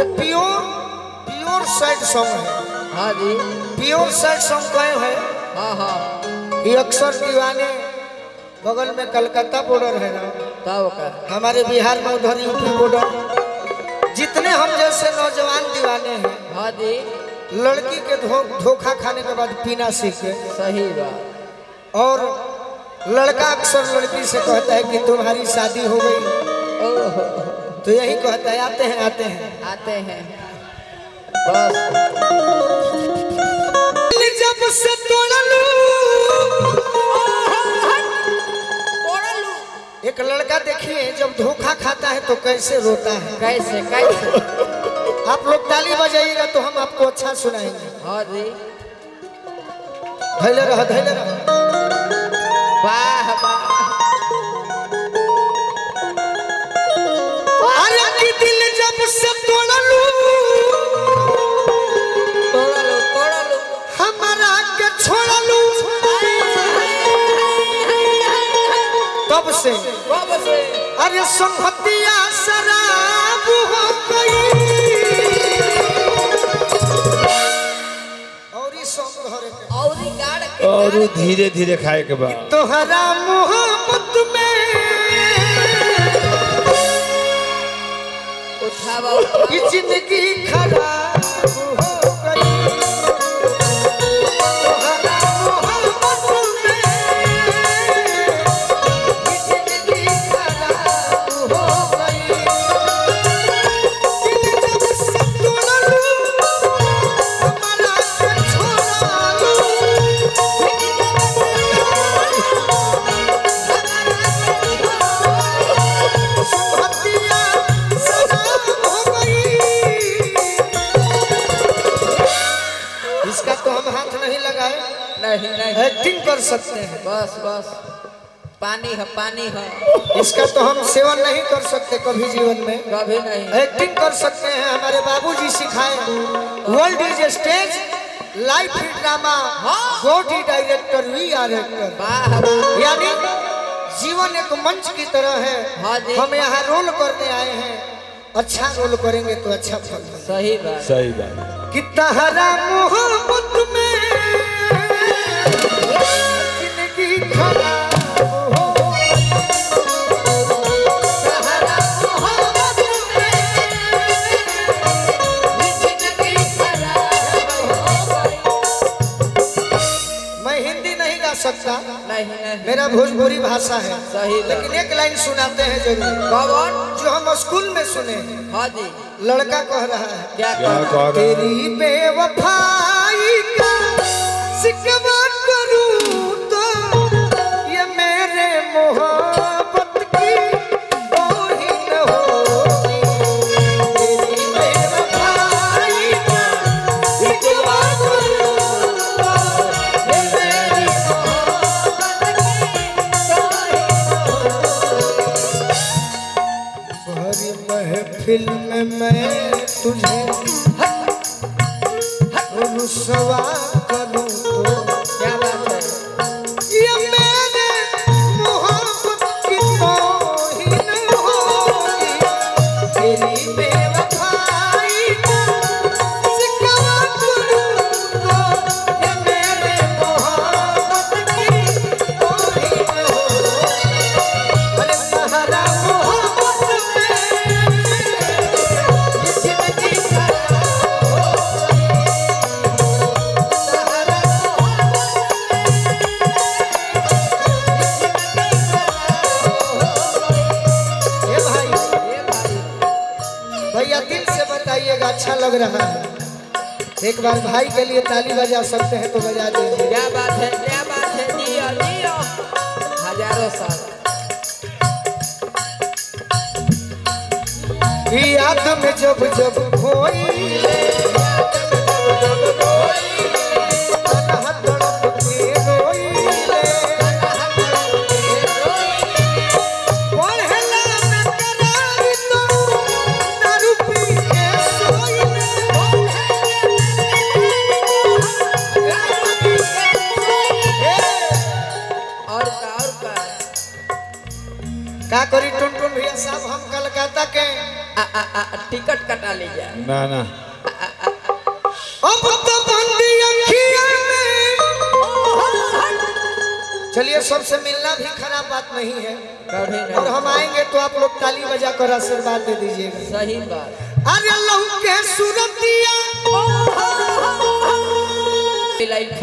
ये pure sad song है। हाँ जी। प्योर सैड सॉन्ग कहे है। हाँ हाँ। ये अक्सर दीवाने बगल में कलकत्ता बॉर्डर है ना, तब का हमारे बिहार में उधर यूपी बॉर्डर। जितने हम जैसे नौजवान दीवाने हैं, हाँ जी, लड़की के धोखा खाने के बाद पीना सीखे। सही बात। और लड़का अक्सर लड़की से कहता है कि तुम्हारी शादी हो गई, ओह, तो यही कहता है आते हैं आते हैं आते हैं बस। जब से तोड़ लूं, एक लड़का देखिए जब धोखा खाता है तो कैसे रोता है। कैसे कैसे? आप लोग ताली बजाइएगा तो हम आपको अच्छा सुनाएंगे। हाँ जी। धैर्य रहो धैर्य रहो। वाह वाह। अरे कि दिल जब से तोड़ लूं, तोड़ लो हमारा के छोड़ लूं, तब से कब से? अरे संगतिया शराब हो गई। और इस सॉन्ग घरे पे और गाड़ के और धीरे धीरे खाए के बाद तोहरा मोहब्बत में उठावा ये जिंदगी खराब हो गई। तोहरा मोहब्बत में ये जिंदगी खराब हो गई। दिल जब से तोड़ लूं, हमारा के छोड़ा लूं, संगतिया शराब हो गई। इसका तो हम हाथ नहीं लगाए, नहीं नहीं, एक्टिंग कर सकते हैं। बस बस, पानी है पानी है, इसका तो हम सेवन नहीं कर सकते कभी जीवन में, कभी नहीं। एक्टिंग कर सकते हैं। हमारे बाबूजी सिखाए world is stage, life is drama, God is director, we are actor. वाह वाह। यानी जीवन एक मंच की तरह है। हाँ जी। हम यहाँ रोल करने आए हैं, अच्छा रोल करेंगे तो अच्छा फल मिलेगा। सही बात। सही बात। कि तहरा मोहब्बत में जिंदगी खराब हो गई। तहरा मोहब्बत में जिंदगी खराब हो गई। मैं हिंदी नहीं गा सकता, नहीं नहीं, मेरा भोजपुरी भाषा है। सही बात। लेकिन एक लाइन सुनाते हैं जरूर, कौन? जो हम स्कूल में सुने हैं। हाँ जी। लड़का कह रहा है, क्या क्या कह? कह रहा है? तेरी बेवफाई का शिकवा करूं तो ये मेरे मोहब्बत की तौहीन होगी। तेरी बेवफाई का शिकवा करूं तो ये मेरी मोहब्बत की तौहीन होगी। भरी महफिल में मैं तुझे रुसवा करूं तो क्या बात है? ये मेरे मोहब्बत की तौहीन होगी। तेरी बेवफाई का शिकवा करूं तो ये मेरे मोहब्बत की तौहीन होगी। अरे तहरा मोहब्बत में ये जिंदगी खराब हो गई। तहरा ए भाई, ये भाई, भैया दिल से बताइएगा अच्छा लग रहा है। एक बार भाई के लिए ताली बजा सकते हैं तो बजा दीजिए। क्या बात है? क्या बात है? जियो जियो, हजारों साल। याद में जब जब खोई तन्हा तड़प के रोईले। पढ़ला में करार तो दारू पी के सोईले। और का का करी टुनटुन भैया साहब, हम कलकत्ता के टिकट कटा लीजिए। ना ना अब तो बंदी अखियां में। चलिए, सबसे मिलना भी खराब बात नहीं है, कभी नहीं। और हम आएंगे तो आप लोग ताली बजा कर आशीर्वाद दे दीजिएगा। सही बात। अरे लहू के सूरतिया,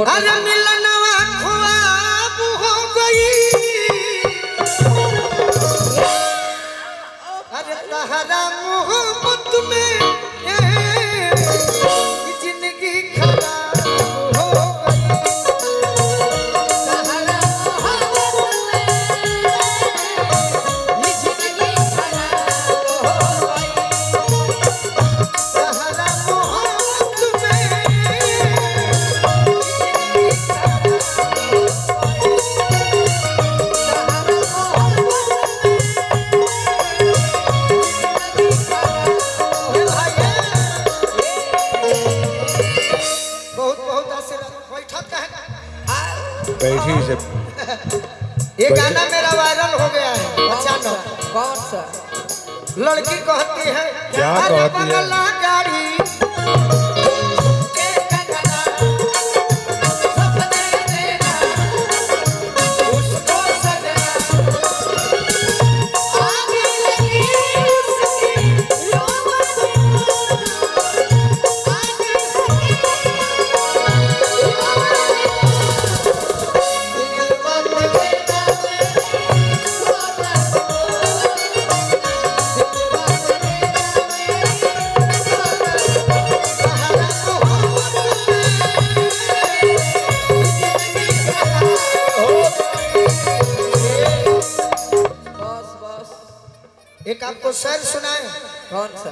अरे मिलनवा ख्वाब हो गई, अरे तहरा मोहब्बत में जिंदगी खराब हो गई, तहरा मोहब्बत में जिंदगी खराब हो गई, तहरा मोहब्बत बैठी से ये गाना मेरा वायरल हो गया है अचानक। कौन सा? लड़की कहती है क्या अरे कहती है? बंगला गाड़ी के कंगना, सपने देना उसको सजना, आगे लगी उसकी एक आपको शेर सुनाए। कौन सा?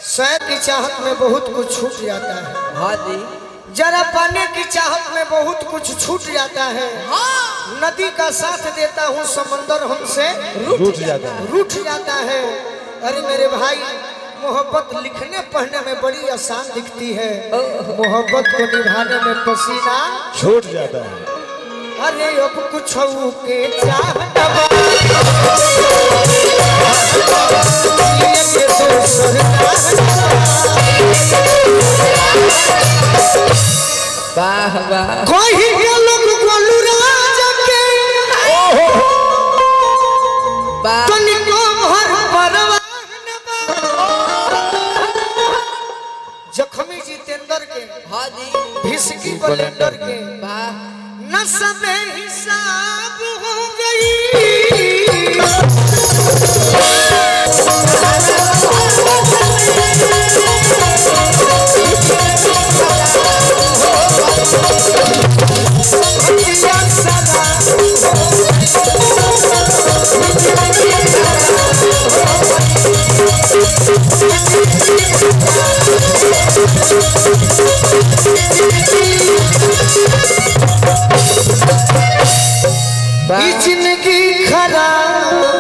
शेर की चाहत में बहुत कुछ छूट जाता है, हाँ जी। जरा पाने की चाहत में बहुत कुछ छूट जाता है। नदी का साथ देता हूँ, समंदर हमसे रूठ जाता है। रूठ जाता है। अरे मेरे भाई, मोहब्बत लिखने पढ़ने में बड़ी आसान दिखती है, मोहब्बत को निभाने में पसीना छूट जाता है। अरे अब कुछ के चाहत वाह वाह। कोई लोग गोलू राज के वाह तनिको भर परवाह न बा। जख्मी जितेंद्र के, हाँ जी। भिस्की बलेंडर के वाह नशा में हिसाब हो गई। जिंदगी खराब